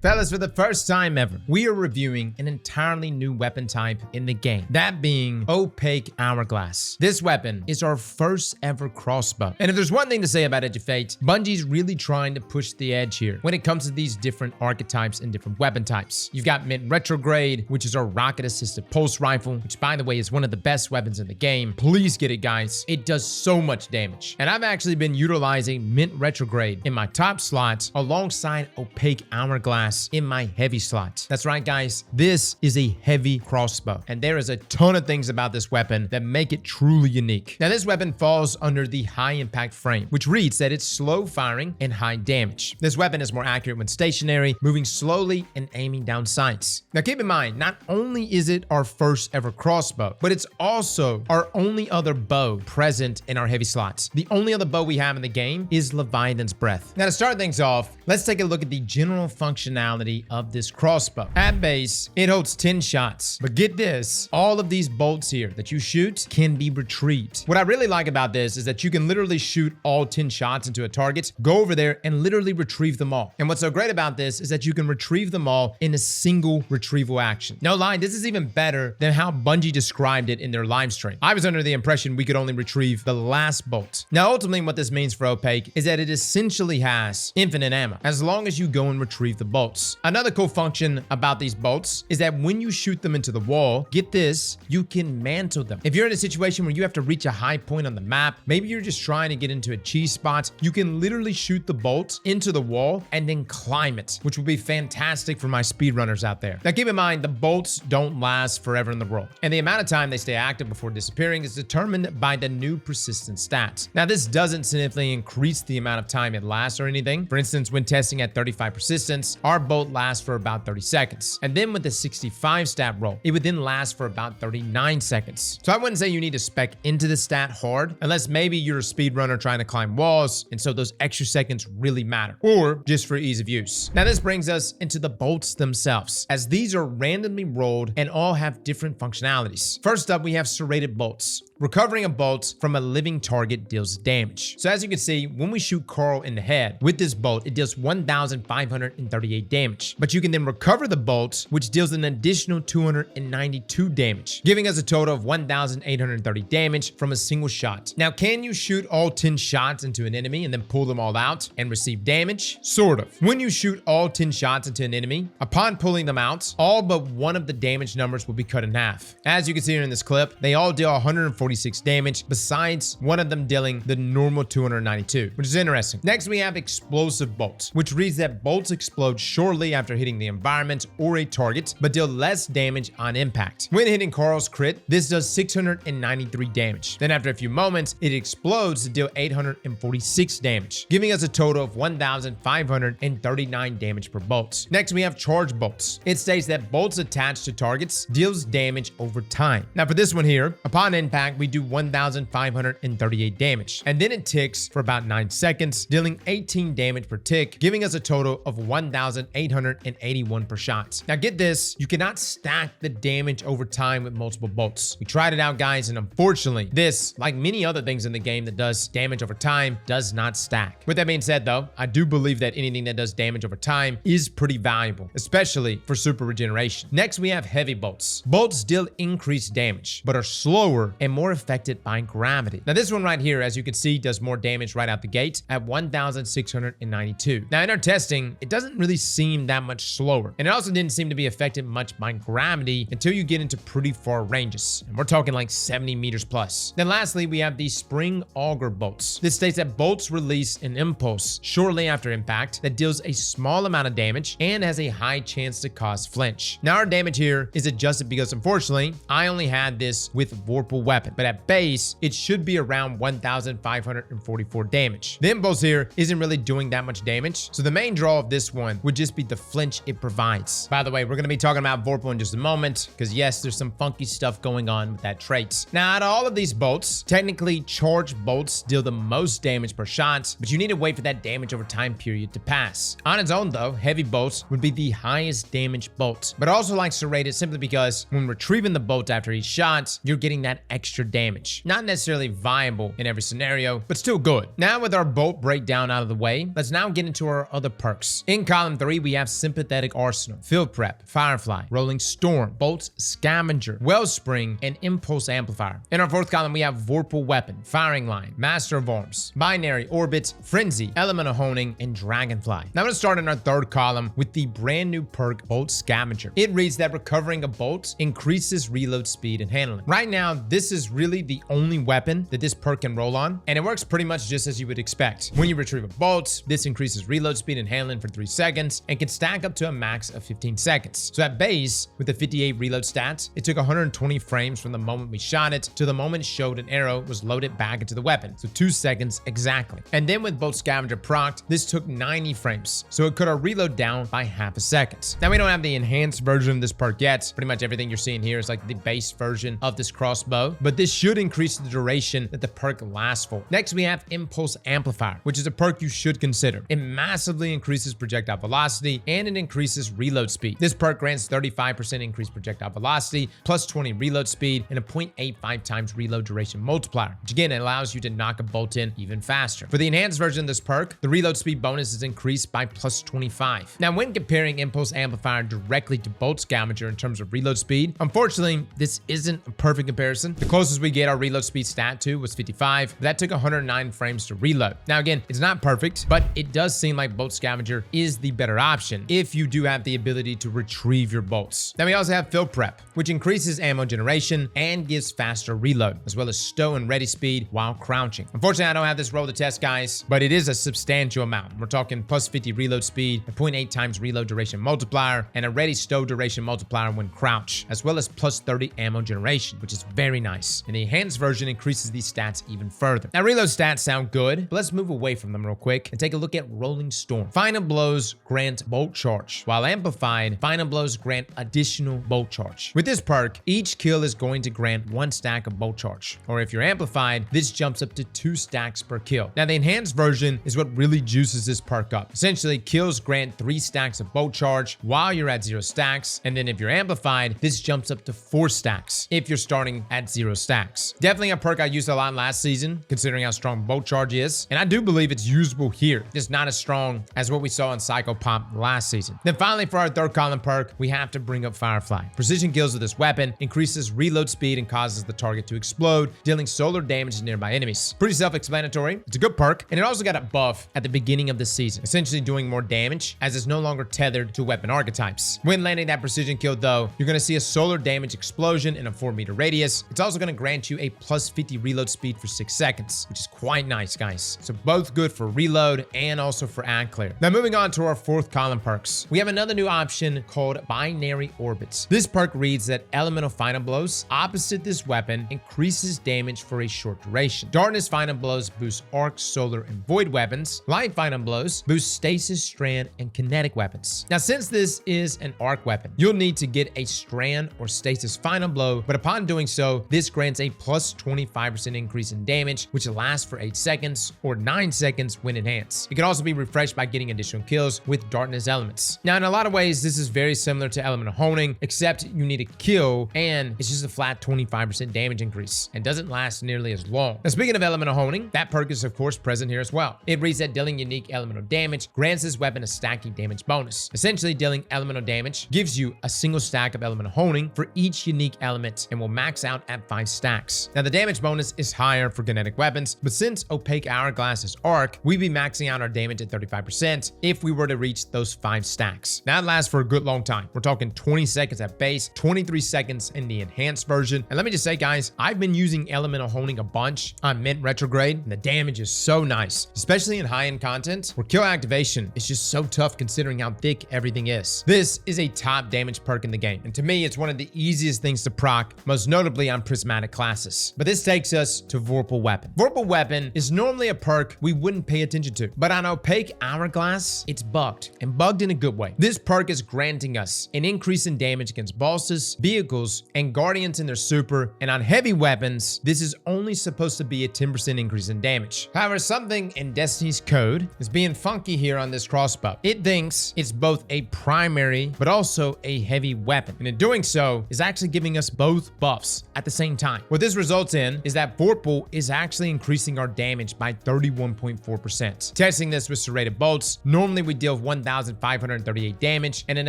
Fellas, for the first time ever, we are reviewing an entirely new weapon type in the game, that being Opaque Hourglass. This weapon is our first ever crossbow. And if there's one thing to say about Edge of Fate, Bungie's really trying to push the edge here when it comes to these different archetypes and different weapon types. You've got Mint Retrograde, which is our rocket-assisted pulse rifle, which by the way is one of the best weapons in the game. Please get it, guys. It does so much damage. And I've actually been utilizing Mint Retrograde in my top slot alongside Opaque Hourglass in my heavy slot. That's right, guys. This is a heavy crossbow, and there is a ton of things about this weapon that make it truly unique. Now, this weapon falls under the high impact frame, which reads that it's slow firing and high damage. This weapon is more accurate when stationary, moving slowly and aiming down sights. Now, keep in mind, not only is it our first ever crossbow, but it's also our only other bow present in our heavy slots. The only other bow we have in the game is Leviathan's Breath. Now, to start things off, let's take a look at the general functionality of this crossbow. At base, it holds 10 shots, but get this, all of these bolts here that you shoot can be retrieved. What I really like about this is that you can literally shoot all 10 shots into a target, go over there and literally retrieve them all. And what's so great about this is that you can retrieve them all in a single retrieval action. No lie, this is even better than how Bungie described it in their live stream. I was under the impression we could only retrieve the last bolt. Now, ultimately, what this means for Opaque is that it essentially has infinite ammo, as long as you go and retrieve the bolts. Another cool function about these bolts is that when you shoot them into the wall, get this, you can mantle them. If you're in a situation where you have to reach a high point on the map, maybe you're just trying to get into a cheese spot, you can literally shoot the bolt into the wall and then climb it, which will be fantastic for my speedrunners out there. Now, keep in mind, the bolts don't last forever in the roll, and the amount of time they stay active before disappearing is determined by the new persistent stat. Now, this doesn't significantly increase the amount of time it lasts or anything. For instance, when testing at 35 persistence, our bolt lasts for about 30 seconds. And then with the 65 stat roll, it would then last for about 39 seconds. So I wouldn't say you need to spec into the stat hard, unless maybe you're a speedrunner trying to climb walls, and so those extra seconds really matter, or just for ease of use. Now, this brings us into the bolts themselves, as these are randomly rolled and all have different functionalities. First up, we have serrated bolts. Recovering a bolt from a living target deals damage. So as you can see, when we shoot Carl in the head with this bolt, it deals 1,538 damage. But you can then recover the bolt, which deals an additional 292 damage, giving us a total of 1,830 damage from a single shot. Now, can you shoot all 10 shots into an enemy and then pull them all out and receive damage? Sort of. When you shoot all 10 shots into an enemy, upon pulling them out, all but one of the damage numbers will be cut in half. As you can see here in this clip, they all deal 146 damage, besides one of them dealing the normal 292, which is interesting. Next, we have explosive bolts, which reads that bolts explode shortly after hitting the environment or a target, but deal less damage on impact. When hitting Carl's crit, this does 693 damage. Then after a few moments, it explodes to deal 846 damage, giving us a total of 1,539 damage per bolt. Next, we have charge bolts. It states that bolts attached to targets deals damage over time. Now, for this one here, upon impact, we do 1,538 damage, and then it ticks for about 9 seconds, dealing 18 damage per tick, giving us a total of 1,881 per shot. Now, get this, you cannot stack the damage over time with multiple bolts. We tried it out, guys, and unfortunately, this, like many other things in the game that does damage over time, does not stack. With that being said, though, I do believe that anything that does damage over time is pretty valuable, especially for super regeneration. Next, we have heavy bolts. Bolts deal increased damage, but are slower and more affected by gravity. Now, this one right here, as you can see, does more damage right out the gate at 1,692. Now, in our testing, it doesn't really seem that much slower, and it also didn't seem to be affected much by gravity until you get into pretty far ranges, and we're talking like 70 meters plus. Then lastly, we have the spring auger bolts. This states that bolts release an impulse shortly after impact that deals a small amount of damage and has a high chance to cause flinch. Now, our damage here is adjusted because unfortunately, I only had this with Vorpal weapon, but at base, it should be around 1,544 damage. The impulse here isn't really doing that much damage, so the main draw of this one would just be the flinch it provides. By the way, we're going to be talking about Vorpal in just a moment, because yes, there's some funky stuff going on with that trait. Now, out of all of these bolts, technically charged bolts deal the most damage per shot, but you need to wait for that damage over time period to pass. On its own though, heavy bolts would be the highest damage bolt, but also like serrated simply because when retrieving the bolt after each shot, you're getting that extra standard damage. Not necessarily viable in every scenario, but still good. Now with our bolt breakdown out of the way, let's now get into our other perks. In column 3, we have Sympathetic Arsenal, Field Prep, Firefly, Rolling Storm, Bolt's Scavenger, Wellspring, and Impulse Amplifier. In our 4th column, we have Vorpal Weapon, Firing Line, Master of Arms, Binary Orbit, Frenzy, Elemental Honing, and Dragonfly. Now I'm going to start in our 3rd column with the brand new perk Bolt Scavenger. It reads that recovering a bolt increases reload speed and handling. Right now, this is really the only weapon that this perk can roll on, and it works pretty much just as you would expect. When you retrieve a bolt, this increases reload speed and handling for 3 seconds and can stack up to a max of 15 seconds. So at base, with the 58 reload stats, it took 120 frames from the moment we shot it to the moment it showed an arrow was loaded back into the weapon. So 2 seconds exactly. And then with Bolt Scavenger procced, this took 90 frames. So it cut our reload down by half a second. Now we don't have the enhanced version of this perk yet. Pretty much everything you're seeing here is like the base version of this crossbow, but this should increase the duration that the perk lasts for. Next, we have Impulse Amplifier, which is a perk you should consider. It massively increases projectile velocity and it increases reload speed. This perk grants 35% increased projectile velocity, plus 20 reload speed, and a 0.85 times reload duration multiplier, which again allows you to knock a bolt in even faster. For the enhanced version of this perk, the reload speed bonus is increased by plus 25. Now, when comparing Impulse Amplifier directly to Bolt Scavenger in terms of reload speed, unfortunately, this isn't a perfect comparison. The closest we get our reload speed stat to was 55, but that took 109 frames to reload. Now, again, it's not perfect, but it does seem like Bolt Scavenger is the better option if you do have the ability to retrieve your bolts. Then we also have Field Prep, which increases ammo generation and gives faster reload, as well as stow and ready speed while crouching. Unfortunately, I don't have this roll to test, guys, but it is a substantial amount. We're talking plus 50 reload speed, a 0.8 times reload duration multiplier, and a ready stow duration multiplier when crouch, as well as plus 30 ammo generation, which is very nice. And the enhanced version increases these stats even further. Now, reload stats sound good, but let's move away from them real quick and take a look at Rolling Storm. Final blows grant bolt charge, while amplified, final blows grant additional bolt charge. With this perk, each kill is going to grant 1 stack of bolt charge, or if you're amplified, this jumps up to 2 stacks per kill. Now, the enhanced version is what really juices this perk up. Essentially, kills grant 3 stacks of bolt charge while you're at 0 stacks, and then if you're amplified, this jumps up to 4 stacks if you're starting at 0 stacks. Definitely a perk I used a lot last season, considering how strong bolt charge is, and I do believe it's usable here, just not as strong as what we saw in Psycho Pop last season. Then finally, for our 3rd column perk, we have to bring up Firefly. Precision kills with this weapon increases reload speed and causes the target to explode, dealing solar damage to nearby enemies. Pretty self-explanatory. It's a good perk, and it also got a buff at the beginning of the season, essentially doing more damage as it's no longer tethered to weapon archetypes. When landing that precision kill though, you're going to see a solar damage explosion in a 4-meter radius. It's also going to grant you a plus 50 reload speed for 6 seconds, which is quite nice, guys. So both good for reload and also for ad clear. Now moving on to our 4th column perks, we have another new option called Binary Orbits. This perk reads that elemental final blows opposite this weapon increases damage for a short duration. Darkness final blows boost arc, solar, and void weapons. Light final blows boost stasis, strand, and kinetic weapons. Now, since this is an arc weapon, you'll need to get a strand or stasis final blow, but upon doing so, this grants a plus 25% increase in damage, which lasts for 8 seconds or 9 seconds when enhanced. It can also be refreshed by getting additional kills with darkness elements. Now, in a lot of ways, this is very similar to elemental honing, except you need a kill and it's just a flat 25% damage increase and doesn't last nearly as long. Now, speaking of elemental honing, that perk is of course present here as well. It reads that dealing unique elemental damage grants this weapon a stacking damage bonus. Essentially, dealing elemental damage gives you a single stack of elemental honing for each unique element and will max out at 5 stacks. Now, the damage bonus is higher for kinetic weapons, but since Opaque Hourglass is arc, we'd be maxing out our damage at 35% if we were to reach those 5 stacks. That lasts for a good long time. We're talking 20 seconds at base, 23 seconds in the enhanced version. And let me just say, guys, I've been using elemental honing a bunch on Mint Retrograde, and the damage is so nice, especially in high-end content where kill activation is just so tough considering how thick everything is. This is a top damage perk in the game, and to me, it's one of the easiest things to proc, most notably on prismatic classes. But this takes us to Vorpal Weapon. Vorpal Weapon is normally a perk we wouldn't pay attention to, but on Opaque Hourglass, it's bugged, and bugged in a good way. This perk is granting us an increase in damage against bosses, vehicles, and guardians in their super, and on heavy weapons, this is only supposed to be a 10% increase in damage. However, something in Destiny's code is being funky here on this crossbow. It thinks it's both a primary, but also a heavy weapon, and in doing so, is actually giving us both buffs at the same time. time. What this results in is that Vorpal is actually increasing our damage by 31.4%. Testing this with serrated bolts, normally we deal 1,538 damage and an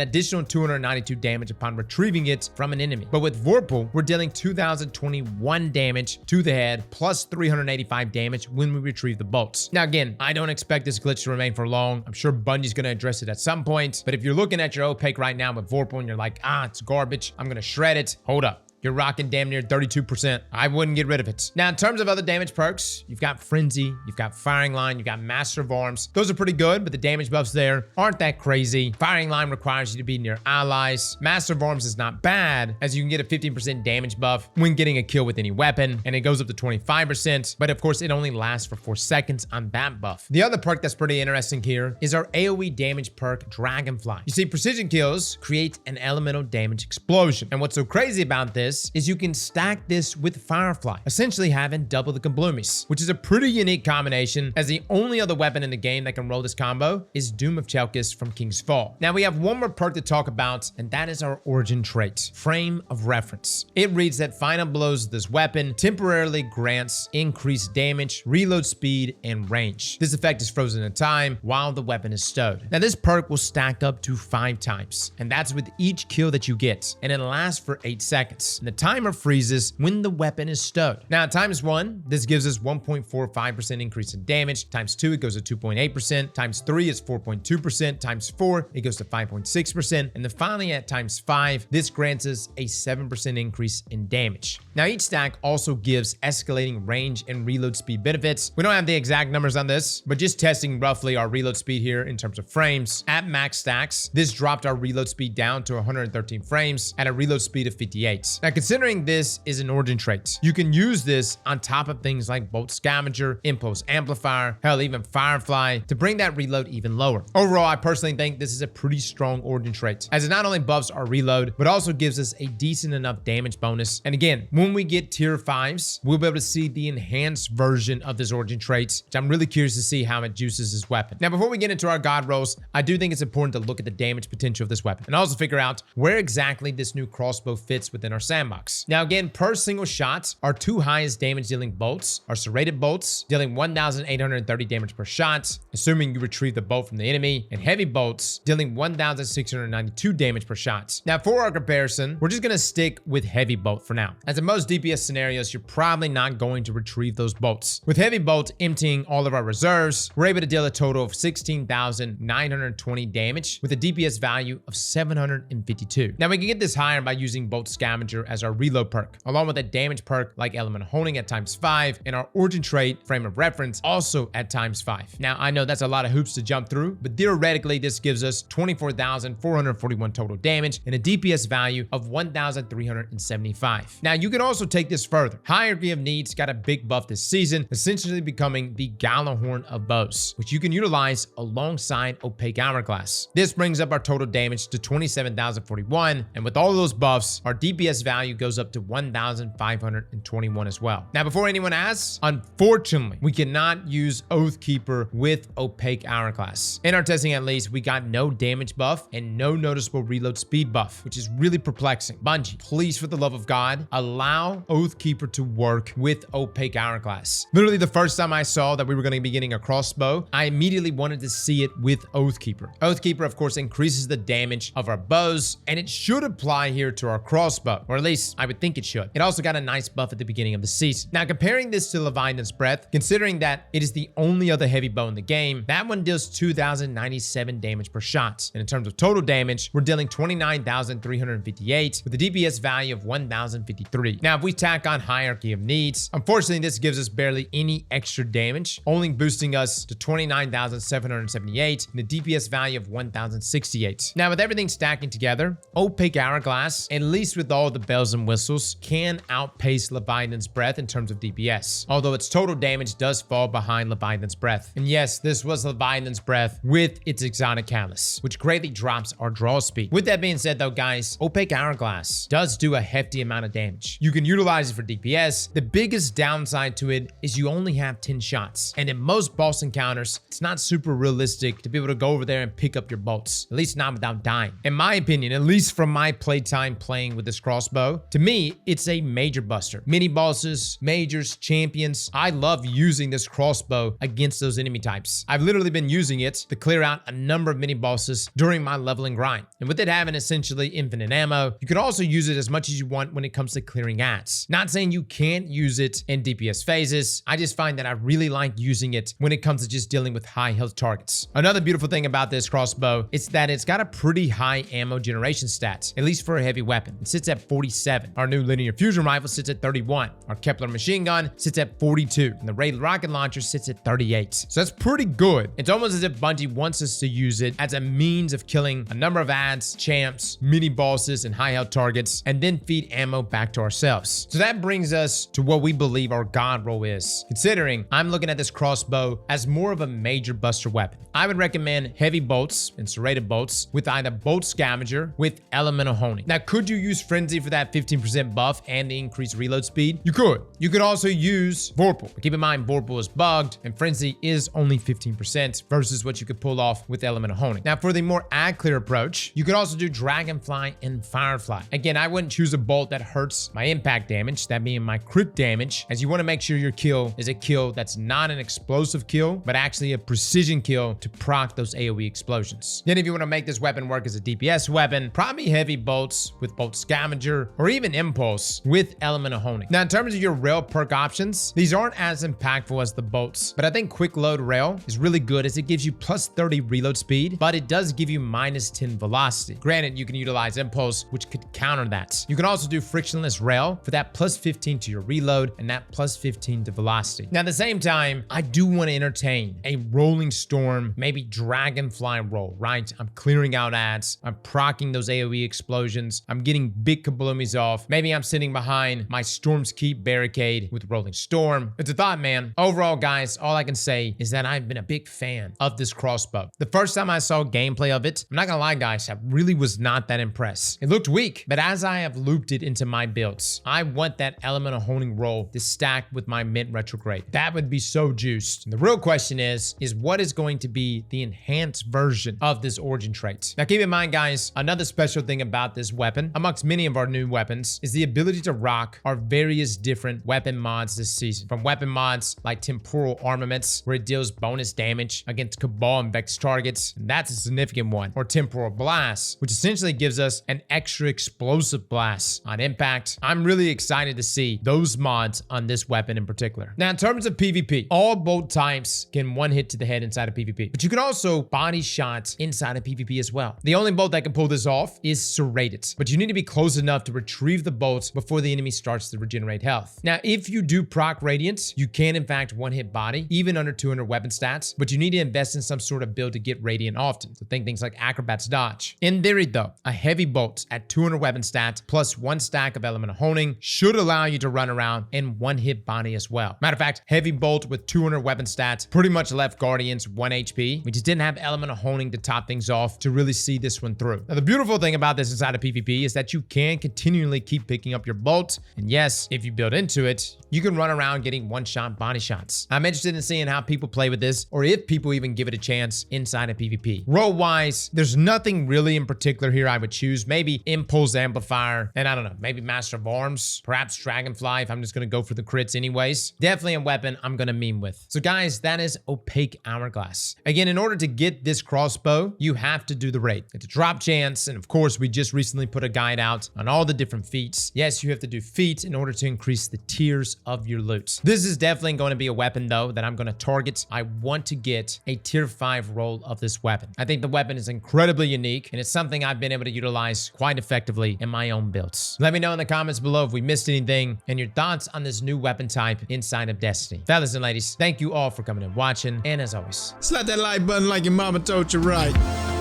additional 292 damage upon retrieving it from an enemy. But with Vorpal, we're dealing 2,021 damage to the head plus 385 damage when we retrieve the bolts. Now again, I don't expect this glitch to remain for long. I'm sure Bungie's going to address it at some point, but if you're looking at your Opaque right now with Vorpal and you're like, it's garbage, I'm going to shred it, hold up. You're rocking damn near 32%. I wouldn't get rid of it. Now, in terms of other damage perks, you've got Frenzy, you've got Firing Line, you've got Master of Arms. Those are pretty good, but the damage buffs there aren't that crazy. Firing Line requires you to be near allies. Master of Arms is not bad, as you can get a 15% damage buff when getting a kill with any weapon, and it goes up to 25%, but of course, it only lasts for 4 seconds on that buff. The other perk that's pretty interesting here is our AoE damage perk, Dragonfly. You see, precision kills create an elemental damage explosion, and what's so crazy about this is you can stack this with Firefly, essentially having double the kabloomies, which is a pretty unique combination, as the only other weapon in the game that can roll this combo is Doom of Chelkis from King's Fall. Now we have one more perk to talk about, and that is our origin trait, Frame of Reference. It reads that final blows of this weapon temporarily grants increased damage, reload speed, and range. This effect is frozen in time while the weapon is stowed. Now this perk will stack up to 5 times, and that's with each kill that you get, and it lasts for 8 seconds. And the timer freezes when the weapon is stowed. Now times 1, this gives us 1.45% increase in damage. Times 2, it goes to 2.8%. Times 3 is 4.2%. Times 4, it goes to 5.6%. And then finally at times 5, this grants us a 7% increase in damage. Now each stack also gives escalating range and reload speed benefits. We don't have the exact numbers on this, but just testing roughly our reload speed here in terms of frames. At max stacks, this dropped our reload speed down to 113 frames at a reload speed of 58. Now, considering this is an origin trait, you can use this on top of things like Bolt Scavenger, Impulse Amplifier, hell, even Firefly to bring that reload even lower. Overall, I personally think this is a pretty strong origin trait, as it not only buffs our reload, but also gives us a decent enough damage bonus. And again, when we get tier 5s, we'll be able to see the enhanced version of this origin trait, which I'm really curious to see how it juices this weapon. Now, before we get into our God rolls, I do think it's important to look at the damage potential of this weapon and also figure out where exactly this new crossbow fits within our sandbox. Now again, per single shot, our 2 highest damage dealing bolts are serrated bolts, dealing 1,830 damage per shot, assuming you retrieve the bolt from the enemy, and heavy bolts, dealing 1,692 damage per shot. Now for our comparison, we're just gonna stick with heavy bolt for now, as in most DPS scenarios, you're probably not going to retrieve those bolts. With heavy bolt emptying all of our reserves, we're able to deal a total of 16,920 damage with a DPS value of 752. Now we can get this higher by using Bolt Scavenger as our reload perk, along with a damage perk like Elemental Honing at times 5, and our origin trait, Frame of Reference, also at times 5. Now, I know that's a lot of hoops to jump through, but theoretically, this gives us 24,441 total damage and a DPS value of 1,375. Now, you can also take this further. Hierarchy of Needs got a big buff this season, essentially becoming the Gallahorn of Bows, which you can utilize alongside Opaque Hourglass. This brings up our total damage to 27,041, and with all of those buffs, our DPS value goes up to 1,521 as well. Now, before anyone asks, unfortunately, we cannot use Oathkeeper with Opaque Hourglass. In our testing at least, we got no damage buff and no noticeable reload speed buff, which is really perplexing. Bungie, please, for the love of God, allow Oathkeeper to work with Opaque Hourglass. Literally, the first time I saw that we were going to be getting a crossbow, I immediately wanted to see it with Oathkeeper. Oathkeeper, of course, increases the damage of our bows, and it should apply here to our crossbow, or at least I would think it should. It also got a nice buff at the beginning of the season. Now, comparing this to Leviathan's Breath, considering that it is the only other heavy bow in the game, that one deals 2,097 damage per shot. And in terms of total damage, we're dealing 29,358 with a DPS value of 1,053. Now, if we tack on Hierarchy of Needs, unfortunately, this gives us barely any extra damage, only boosting us to 29,778 and a DPS value of 1,068. Now, with everything stacking together, Opaque Hourglass, at least with all the bells and whistles, can outpace Leviathan's Breath in terms of DPS, although its total damage does fall behind Leviathan's Breath. And yes, this was Leviathan's Breath with its Exotic Callus, which greatly drops our draw speed. With that being said though, guys, Opaque Hourglass does do a hefty amount of damage. You can utilize it for DPS. The biggest downside to it is you only have 10 shots, and in most boss encounters, it's not super realistic to be able to go over there and pick up your bolts, at least not without dying. In my opinion, at least from my playtime playing with this crossbow, crossbow, to me, it's a major buster. Mini bosses, majors, champions. I love using this crossbow against those enemy types. I've literally been using it to clear out a number of mini bosses during my leveling grind. And with it having essentially infinite ammo, you can also use it as much as you want when it comes to clearing ads. Not saying you can't use it in DPS phases. I just find that I really like using it when it comes to just dealing with high health targets. Another beautiful thing about this crossbow is that it's got a pretty high ammo generation stats, at least for a heavy weapon. It sits at 47. Our new linear fusion rifle sits at 31. Our Kepler machine gun sits at 42. And the Ray rocket launcher sits at 38. So that's pretty good. It's almost as if Bungie wants us to use it as a means of killing a number of ads, champs, mini bosses, and high health targets, and then feed ammo back to ourselves. So that brings us to what we believe our God Roll is. Considering I'm looking at this crossbow as more of a major buster weapon, I would recommend heavy bolts and serrated bolts with either bolt scavenger with elemental honing. Now, could you use frenzy for that 15% buff and the increased reload speed? You could. You could also use Vorpal. But keep in mind, Vorpal is bugged and frenzy is only 15% versus what you could pull off with elemental honing. Now, for the more ad clear approach, you could also do Dragonfly and Firefly. Again, I wouldn't choose a bolt that hurts my impact damage, that being my crit damage, as you want to make sure your kill is a kill that's not an explosive kill, but actually a precision kill to proc those AoE explosions. Then if you want to make this weapon work as a DPS weapon, probably heavy bolts with bolt scavenger or even impulse with elemental honing. Now, in terms of your rail perk options, these aren't as impactful as the bolts, but I think quick load rail is really good as it gives you plus 30 reload speed, but it does give you minus 10 velocity. Granted, you can utilize impulse, which could counter that. You can also do frictionless rail for that plus 15 to your reload and that plus 15 to velocity. Now, at the same time, I do want to entertain a rolling storm, maybe dragonfly roll, right? I'm clearing out ads. I'm proccing those AoE explosions. I'm getting big kablumis off. Maybe I'm sitting behind my Storm's Keep barricade with rolling storm. It's a thought, man. Overall, guys, all I can say is that I've been a big fan of this crossbow. The first time I saw gameplay of it, I'm not gonna lie, guys, I really was not that impressed. It looked weak, but as I have looped it into my builds, I want that elemental honing roll to stack with my mint retrograde. That would be so juiced. And the real question is what is going to be the enhanced version of this origin trait? Now, keep in mind, guys, another special thing about this weapon, amongst many of our new weapons, is the ability to rock our various different weapon mods this season. From weapon mods like temporal armaments, where it deals bonus damage against Cabal and Vex targets, and that's a significant one, or temporal blast, which essentially gives us an extra explosive blast on impact. I'm really excited to see those mods on this weapon in particular. Now, in terms of PvP, all bolt types can one hit to the head inside of PvP, but you can also body shots inside of PvP as well. The only bolt that can pull this off is serrated, but you need to be close enough to retrieve the bolts before the enemy starts to regenerate health. Now, if you do proc radiance, you can in fact one hit body, even under 200 weapon stats, but you need to invest in some sort of build to get radiant often. So think things like Acrobat's Dodge. In theory though, a heavy bolt at 200 weapon stats plus 1 stack of elemental honing should allow you to run around and one hit body as well. Matter of fact, heavy bolt with 200 weapon stats pretty much left Guardians 1 HP. We just didn't have elemental honing to top things off to really see this one through. Now, the beautiful thing about this inside of PvP is that you can continually keep picking up your bolt, and yes, if you build into it, you can run around getting one-shot body shots. I'm interested in seeing how people play with this, or if people even give it a chance inside of PvP. Roll-wise, there's nothing really in particular here I would choose. Maybe Impulse Amplifier, and I don't know, maybe Master of Arms, perhaps Dragonfly if I'm just gonna go for the crits anyways. Definitely a weapon I'm gonna meme with. So guys, that is Opaque Hourglass. Again, in order to get this crossbow, you have to do the raid. It's a drop chance, and of course, we just recently put a guide out on all the different feats. Yes, you have to do feats in order to increase the tiers of your loot. This is definitely going to be a weapon though that I'm going to target. I want to get a tier 5 roll of this weapon. I think the weapon is incredibly unique, and it's something I've been able to utilize quite effectively in my own builds. Let me know in the comments below if we missed anything and your thoughts on this new weapon type inside of Destiny. Fellas and ladies, thank you all for coming and watching, and as always, slap that like button like your mama told you right.